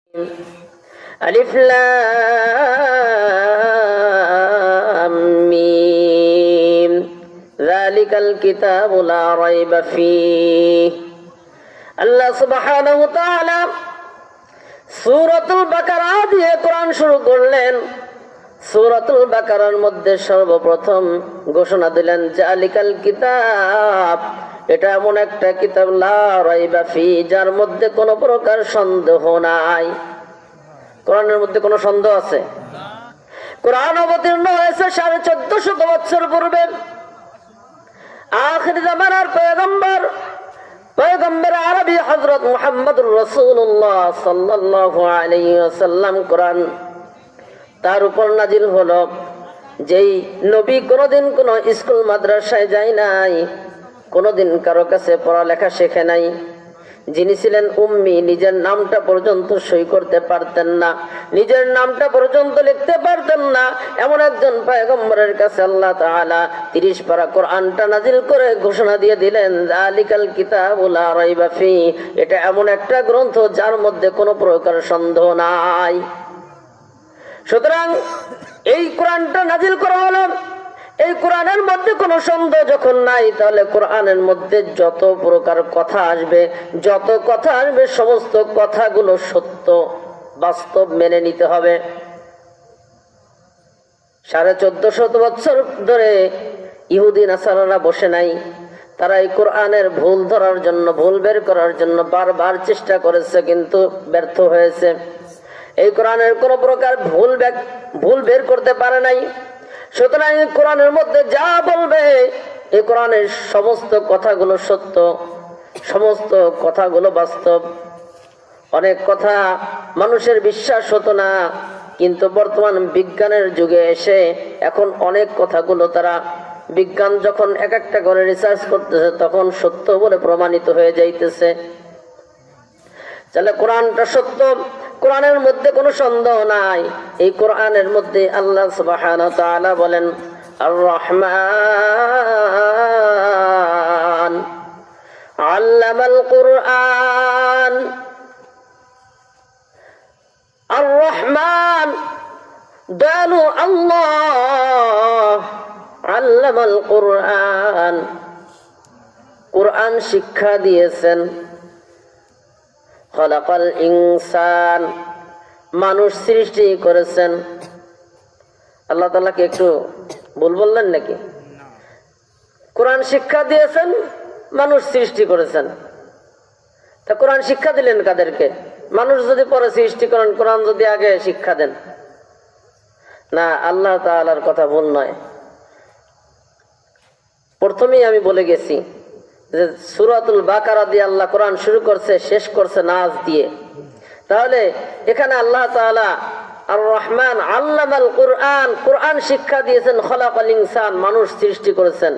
আলিফ লাম মিম যালিকাল কিতাবু লা রাইবা ফীহ। আল্লাহ সুবহানাহু ওয়া তাআলা সূরাতুল বাকারা দিয়ে কোরআন শুরু করলেন। সূরাতুল বাকারার মধ্যে সর্বপ্রথম ঘোষণা দিলেন যালিকাল কিতাব, এটা এমন একটা কিতাব লা রাইবা ফী, যার মধ্যে কোনো প্রকার সন্দেহ নাই। কোরআনের মধ্যে কোনো সন্দেহ আছে? কোরআন অবতীর্ণ হয়েছে 1450 বছর পূর্বে। আখির জামানার পয়গম্বর আরবি হযরত মুহাম্মদুর রাসূলুল্লাহ সাল্লাল্লাহু আলাইহি ওয়াসাল্লাম কোরআন তার উপর নাজিল হলো। যেই নবী কোনোদিন কোনো স্কুল মাদ্রাসায় যায় নাই, কোনোদিন কারো কাছে পড়ালেখা শেখে নাই, যিনি ছিলেন উম্মি, নিজের নামটা পর্যন্ত সই করতে পারতেন না, নিজের নামটা পর্যন্ত লিখতে পারতেন না, এমন একজন পয়গম্বরের কাছে আল্লাহ তাআলা 30 পারা কোরআনটা নাজিল করে ঘোষণা দিয়ে দিলেন যালিকাল কিতাবু লা রাইবা ফী, এটা এমন একটা গ্রন্থ যার মধ্যে কোনো প্রকার সন্দেহ নাই। সুতরাং এই কোরআনটা নাজিল করা হলো, এই কোরআনের মধ্যে কোনো সন্দেহ যখন নাই, তাহলে কোরআনের মধ্যে যত প্রকার কথা আসবে, সমস্ত কথাগুলো সত্য, বাস্তব মেনে নিতে হবে। 1450 বছর ধরে ইহুদি নাসারারা বসে নাই, তারা এই কোরআনের ভুল ধরার জন্য, ভুল বের করার জন্য বারবার চেষ্টা করেছে, কিন্তু ব্যর্থ হয়েছে। এই কোরআনের কোন প্রকার ভুল বের করতে পারে নাই। সুতরাং কোরআনের মধ্যে যা বলবে, এই কোরআনের সমস্ত কথাগুলো সত্য, সমস্ত কথাগুলো বাস্তব। অনেক কথা মানুষের বিশ্বাস হতো না, কিন্তু বর্তমান বিজ্ঞানের যুগে এসে এখন অনেক কথাগুলো তারা, বিজ্ঞান যখন এক একটা করে রিসার্চ করতেছে, তখন সত্য বলে প্রমাণিত হয়ে যাইতেছে। তাহলে কোরআনটা সত্য, কোরআনের মধ্যে কোনো সন্দেহ নাই। এই কোরআনের মধ্যে আল্লাহ সুবহানাহু ওয়া তাআলা বলেন আর রহমান আল্লামাল কুরআন। আর রহমান দয়ালু আল্লাহ, আল্লামাল কুরআন, কোরআন শিক্ষা দিয়েছেন। খলাকাল ইনসান, মানুষ সৃষ্টি করেছেন। আল্লাহ তাআলাকে একটু ভুল বললেন নাকি? কোরআন শিক্ষা দিয়েছেন, মানুষ সৃষ্টি করেছেন। তা কোরআন শিক্ষা দিলেন কাদেরকে? মানুষ যদি পরে সৃষ্টি করেন, কোরআন যদি আগে শিক্ষা দেন না, আল্লাহ তাআলার কথা ভুল নয়। প্রথমেই আমি বলে গেছি যে সূরাতুল বাকারা দিয়ে আল্লাহ কোরআন শুরু করছে, শেষ করছে নাজ দিয়ে। তাহলে এখানে আল্লাহ তাআলা আর রহমান আল্লামাল কুরআন, কোরআন শিক্ষা দিয়েছেন। খলাকাল ইনসান, মানুষ সৃষ্টি করেছেন।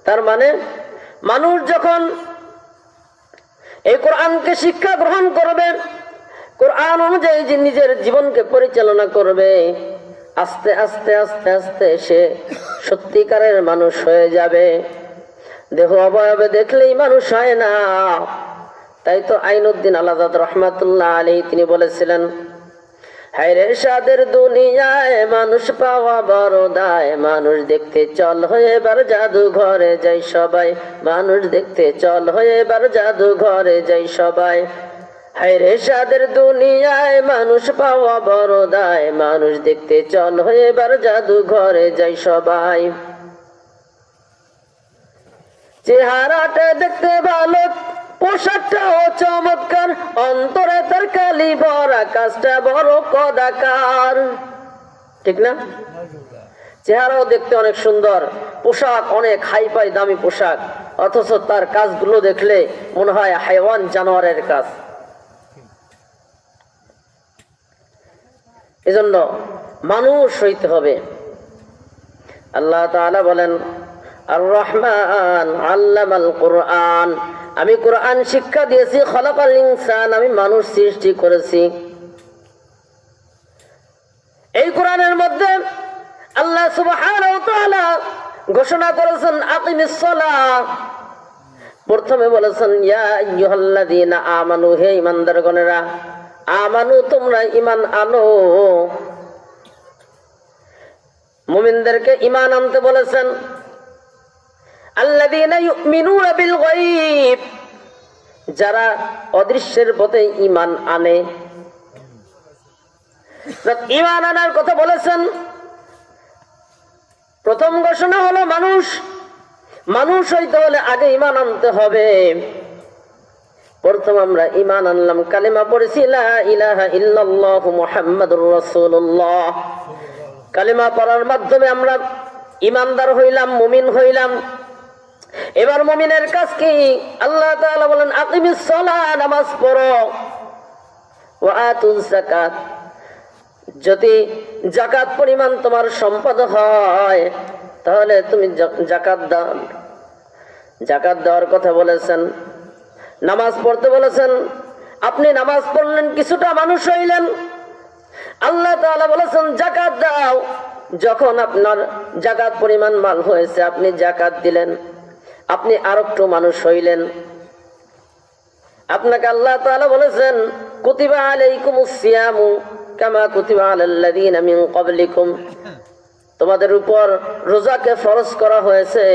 তার মানে মানুষ যখন এই কোরআনকে শিক্ষা গ্রহণ করবে, কোরআন অনুযায়ী যে নিজের জীবনকে পরিচালনা করবে, আস্তে আস্তে আস্তে আস্তে সে সত্যিকারের মানুষ হয়ে যাবে। দেহ অবয়বে দেখলেই মানুষ হয় না। তাই তো আইনুদ্দিন আলাদাত রহমাতুল্লাহ আলাইহি তিনি বলেছিলেন, হায়রে সাদের দুনিয়ায় মানুষ পাওয়া বড় দায়, মানুষ দেখতে চল হয়ে এবার জাদু ঘরে যাই সবাই, মানুষ দেখতে চল হয়ে এবার জাদু ঘরে যাই সবাই। হায়রে সাদের দুনিয়ায় মানুষ পাওয়া বড় দায়, মানুষ দেখতে চল হয়ে এবার জাদু ঘরে যাই সবাই। চেহারাটা দেখতে ভালো, পোশাকটাও চমৎকার, অন্তরে তার কালি ভরা, কাজটা বড় কদাকার। ঠিক না? চেহারাও দেখতে অনেক সুন্দর, পোশাক অনেক হাইফাই দামি পোশাক, অথচ তার কাজগুলো দেখলে মনে হয় হাইওয়ান, জানোয়ারের কাজ। এজন্য মানুষ হইতে হবে। আল্লাহ তাআলা বলেন আর রহমান আল্লামাল কুরআন, আমি কোরআন শিক্ষা দিয়েছি। খলাকাল ইনসান, আমি মানুষ সৃষ্টি করেছি। এই কোরআনের মধ্যে আল্লাহ সুবহানাহু ওয়া তাআলা ঘোষণা করেছেন আকিমিস সালাহ। প্রথমে বলেছেন ইয়া আইয়ুহাল্লাযীনা আমানু, হে ঈমানদারগণেরা, আমানু, তোমরা ঈমান আনো। মুমিনদেরকে ঈমান আনতে বলেছেন। আল্লাযীনা ইউমিনুনা বিল গায়ব, যারা অদৃশ্যের পথে ঈমান আনে। ঈমান আনার কথা বলেছেন। প্রথম ঘোষণা হলো মানুষ হইতে হলে আগে ঈমান আনতে হবে। প্রথম আমরা ঈমান আনলাম, কালিমা পড়েছি লা ইলাহা ইল্লাল্লাহু মুহাম্মাদুর রাসূলুল্লাহ। কালিমা পড়ার মাধ্যমে আমরা ঈমানদার হইলাম, মুমিন হইলাম। এবার মুমিনের কাজ কি? আল্লাহ তাআলা বলেন আকিমিস সালাহ, নামাজ পড়ো, ওয়া আতুজ যাকাত। যদি যাকাত পরিমাণ তোমার সম্পদ হয় তাহলে তুমি যাকাত দাও। যাকাত দেওয়ার কথা বলেছেন। নামাজ পড়তে বলেছেন। আপনি নামাজ পড়লেন, কিছুটা মানুষ হইলেন। আল্লাহ তাআলা বলেছেন যাকাত দাও। যখন আপনার যাকাত পরিমাণ মাল হয়েছে, আপনি যাকাত দিলেন, আপনি আরেকটু মানুষ হইলেন। আপনাকে আল্লাহ তাআলা বলেছেন কুতিবা আলাইকুমুস সিয়ামু কামা কুতিবা আলাল্লাযীনা মিন ক্বাবলিকুম, তোমাদের উপর রোজাকে ফরজ করা হয়েছে।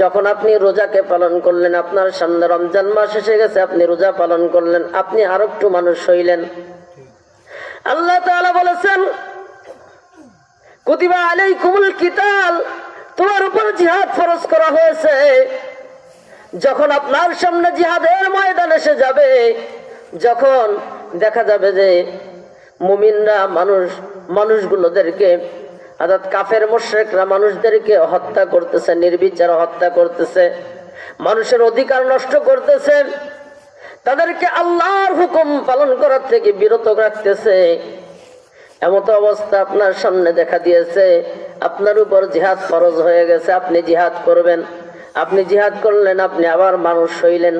যখন আপনি রোজাকে পালন করলেন, আপনার সামনে রমজান মাস এসে গেছে, আপনি রোজা পালন করলেন, আপনি আরেকটু মানুষ হইলেন। আল্লাহ তাআলা বলেছেন কুতিবা আলাইকুমুল কিতাল, তোমার উপর জিহাদ ফরজ করা হয়েছে। যখন আপনার সামনে জিহাদের ময়দান এসে যাবে, যখন দেখা যাবে যে মুমিনরা মানুষগুলোদেরকে অর্থাৎ কাফের মুশরিকরা মানুষদেরকে হত্যা করতেছে, নির্বিচারে হত্যা করতেছে, মানুষের অধিকার নষ্ট করতেছে, তাদেরকে আল্লাহর হুকুম পালন করার থেকে বিরত রাখতেছে, এমত অবস্থা আপনার সামনে দেখা দিয়েছে। আপনার উপর জিহাদ ফরজ হয়ে গেছে, আপনি জিহাদ করবেন। আপনি জিহাদ করলেন, আপনি আবার মানুষ হইলেন।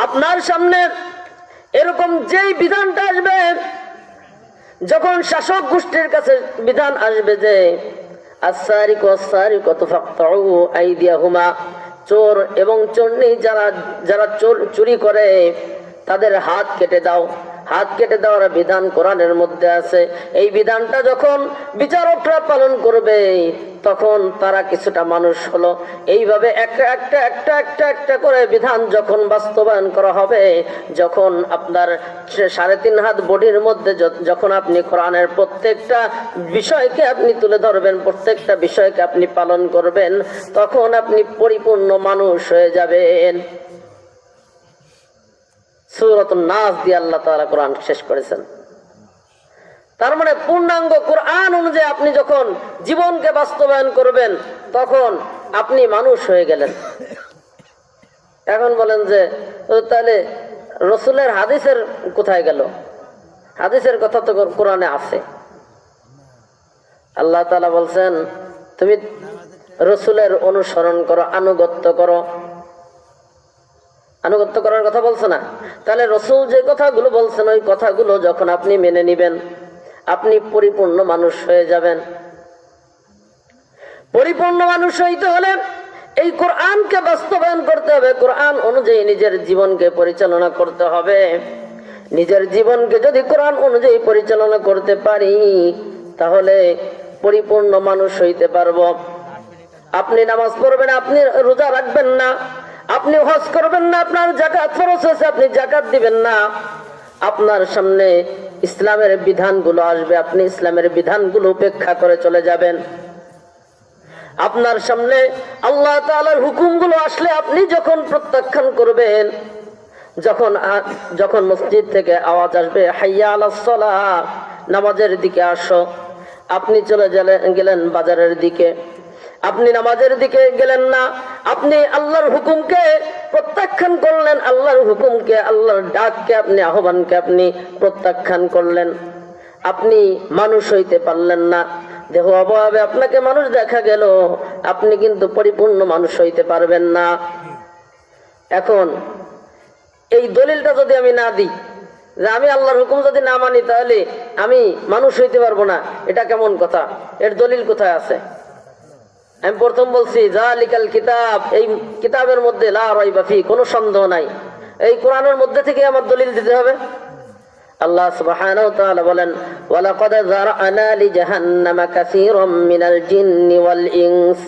আপনার সামনে এরকম যেই বিধানটা আসবে, যখন শাসক গোষ্ঠীর কাছে বিধান আসবে যে আস-সারিকু ওয়াস-সারিকাতু ফাকতাউ আইদিয়াহুমা, চোর এবং চোরনি যারা চুরি করে তাদের হাত কেটে দাও। হাত কেটে দেওয়ার বিধান কোরআনের মধ্যে আছে। এই বিধানটা যখন বিচারকরা পালন করবে, তখন তারা কিছুটা মানুষ হলো। এইভাবে একটা করে বিধান যখন বাস্তবায়ন করা হবে, যখন আপনার 3.5 হাত বডির মধ্যে যখন আপনি কোরআনের প্রত্যেকটা বিষয়কে আপনি তুলে ধরবেন, প্রত্যেকটা বিষয়কে আপনি পালন করবেন, তখন আপনি পরিপূর্ণ মানুষ হয়ে যাবেন। সূরাতুন নাস দিয়ে আল্লাহ তাআলা কোরআন শেষ করেছেন। তার মানে পূর্ণাঙ্গ কোরআন অনুযায়ী আপনি যখন জীবনকে বাস্তবায়ন করবেন, তখন আপনি মানুষ হয়ে গেলেন। এখন বলেন যে তাহলে রাসূলের হাদিসের কোথায় গেল? হাদিসের কথা তো কোরআনে আছে। আল্লাহ তাআলা বলছেন তুমি রাসূলের অনুসরণ করো, আনুগত্য করো। আনুগত্য করার কথা বলছে না? তাহলে রাসূল যে কথাগুলো বলছেন, ওই কথাগুলো যখন আপনি মেনে নিবেন, আপনি পরিপূর্ণ মানুষ হয়ে যাবেন। পরিপূর্ণ মানুষ হইতে হলে এই কোরআনকে বাস্তবায়ন করতে হবে, কোরআন অনুযায়ী নিজের জীবনকে পরিচালনা করতে হবে। নিজের জীবনকে যদি কোরআন অনুযায়ী পরিচালনা করতে পারি, তাহলে পরিপূর্ণ মানুষ হইতে পারবো। আপনি নামাজ পড়বেন, আপনি রোজা রাখবেন না, আপনি হজ করবেন না, আপনার যাকাত ফরজ হয়েছে, আপনি যাকাত দিবেন না। আপনার সামনে ইসলামের বিধানগুলো আসবে, আপনি ইসলামের বিধানগুলো উপেক্ষা করে চলে যাবেন। আপনার সামনে আল্লাহ তাআলার হুকুমগুলো আসলে আপনি যখন প্রত্যাখ্যান করবেন, যখন মসজিদ থেকে আওয়াজ আসবে হাইয়া আলাস সালাহ, নামাজের দিকে আসো, আপনি চলে গেলেন বাজারের দিকে, আপনি নামাজের দিকে গেলেন না, আপনি আল্লাহর হুকুমকে প্রত্যাখ্যান করলেন, আল্লাহর হুকুমকে, আল্লাহর ডাককে, আপনি আহ্বানকে আপনি প্রত্যাখ্যান করলেন। আপনি মানুষ হইতে পারলেন না। দেহ অভাবে আপনাকে মানুষ দেখা গেল, আপনি কিন্তু পরিপূর্ণ মানুষ হইতে পারবেন না। এখন এই দলিলটা যদি আমি না দিই যে আমি আল্লাহর হুকুম যদি না মানি তাহলে আমি মানুষ হইতে পারবো না, এটা কেমন কথা? এর দলিল কোথায় আছে? আমি প্রথম বলছি জালিকাল কিতাব, এই কিতাবের মধ্যে লা রাইবা ফি, কোনো সন্দেহ নাই। এই কোরআনের মধ্যে থেকে আমার দলিল দিতে হবে? আল্লাহ সুবহানাহু ওয়া তাআলা বলেন, ওয়ালাকাদ যারা'না লিজাহান্নামা কাসীরাম মিনাল জিন্নি ওয়াল ইনস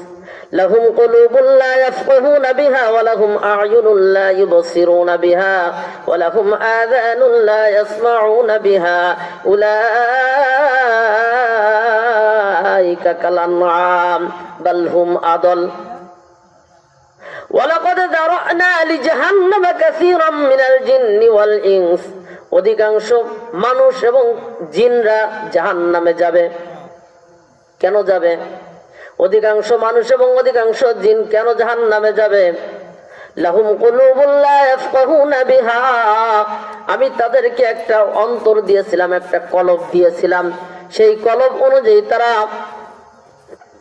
লাহুম কুলুবুন লা ইয়াফকাহুনা বিহা ওয়া লাহুম আ'য়ুনুন লা ইউবসিরুনা বিহা ওয়া লাহুম আযানুন লা ইয়াসমা'উনা বিহা উলাইকা কাল আন'আম বাল হুম আদাল। ওয়ালাকাদ যারা'না লিজাহান্নামা কাসীরাম মিনাল জিন্নি ওয়াল ইনস, অধিকাংশ মানুষ এবং জিনরা জাহান্নামে যাবে। কেন যাবে? অধিকাংশ মানুষ এবং অধিকাংশ জিন কেন জাহান্নামে যাবে? লাহুম কুলুবুন লা ইয়াফকাহুনা বিহা, আমি তাদেরকে একটা অন্তর দিয়েছিলাম, একটা কলব দিয়েছিলাম, সেই কলব অনুযায়ী তারা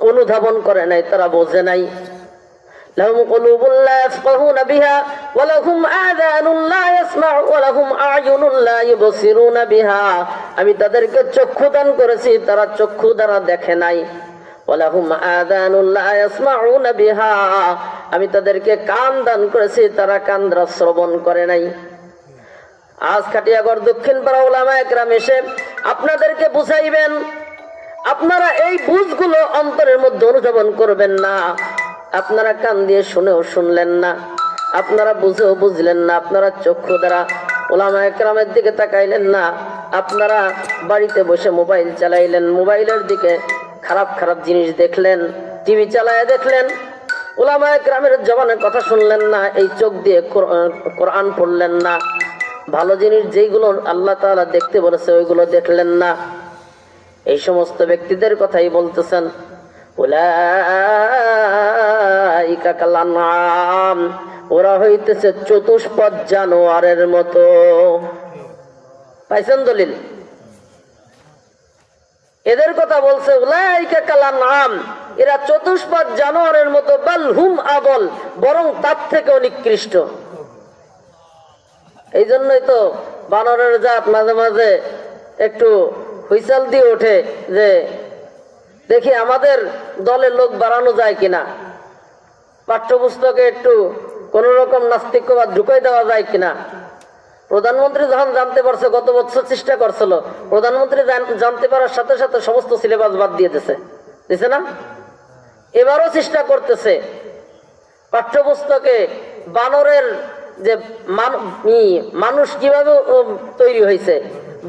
অনুধাবন করে নাই, তারা বোঝে নাই। লাহুম কুলুবুন লা ইয়াফকাহুনা বিহা ওয়া লাহুম আযানুন লা ইয়াসমা'ু ওয়া লাহুম আ'য়ুনুন লা ইউবসিরুনা বিহা, আমি তাদেরকে চক্ষু দান করেছি, তারা চক্ষু দ্বারা দেখে নাই। ওয়া লাহুম আযানুন লা ইয়াসমা'ুনা বিহা, আমি তাদেরকে কান দান করেছি, তারা কান দ্বারা শ্রবণ করে নাই। আজ কাটিয়াগড় দক্ষিণ পাড়া উলামায়ে কেরাম এসে আপনাদেরকে বুঝাইবেন, আপনারা এই বুঝগুলো অন্তরের মধ্যে অনুধাবন করবেন না। আপনারা কান দিয়ে শুনেও শুনলেন না, আপনারা বুঝেও বুঝলেন না, আপনারা চক্ষু দ্বারা উলামায়ে কেরামের দিকে তাকাইলেন না, আপনারা বাড়িতে বসে মোবাইল চালাইলেন, মোবাইলের দিকে খারাপ খারাপ জিনিস দেখলেন, টিভি চালায় দেখলেন, উলামায়ে কেরামের জবানের কথা শুনলেন না, এই চোখ দিয়ে কোরআন পড়লেন না, ভালো জিনিস যেইগুলো আল্লাহ তাআলা দেখতে বলেছে ওইগুলো দেখলেন না। এই সমস্ত ব্যক্তিদের কথাই বলতেছেন, উলাইকা কাল আন'আম, ওরা হইতেছে চতুষ্পদ জানোয়ারের মতো। পাইছেন দলিল? এদের কথা বলছে উলাইকা কাল আন'আম, এরা চতুষ্পদ জানোয়ারের মতো, বাল হুম আদল, বরং তার থেকে নিকৃষ্ট। এই জন্যই তো বানরের জাত মাঝে মাঝে একটু হুইসাল দিয়ে ওঠে যে দেখি আমাদের দলে লোক বাড়ানো যায় কিনা, পাঠ্যপুস্তকে একটু কোন রকম নাস্তিকবাদ ঢুকাই দেওয়া যায় কিনা। প্রধানমন্ত্রী যখন জানতে পারছে, গত বছর চেষ্টা করছিল, প্রধানমন্ত্রী জানতে পারার সাথে সাথে সমস্ত সিলেবাস বাদ দিয়ে দিছে না? এবারও চেষ্টা করতেছে পাঠ্যপুস্তকে বানরের যে মানুষ কিভাবে তৈরি হয়েছে,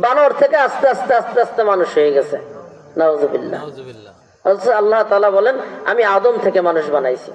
বানর থেকে আস্তে আস্তে আস্তে আস্তে মানুষ হয়ে গেছে। নাউজুবিল্লাহ। আল্লাহ তাআলা বলেন, আমি আদম থেকে মানুষ বানাইছি।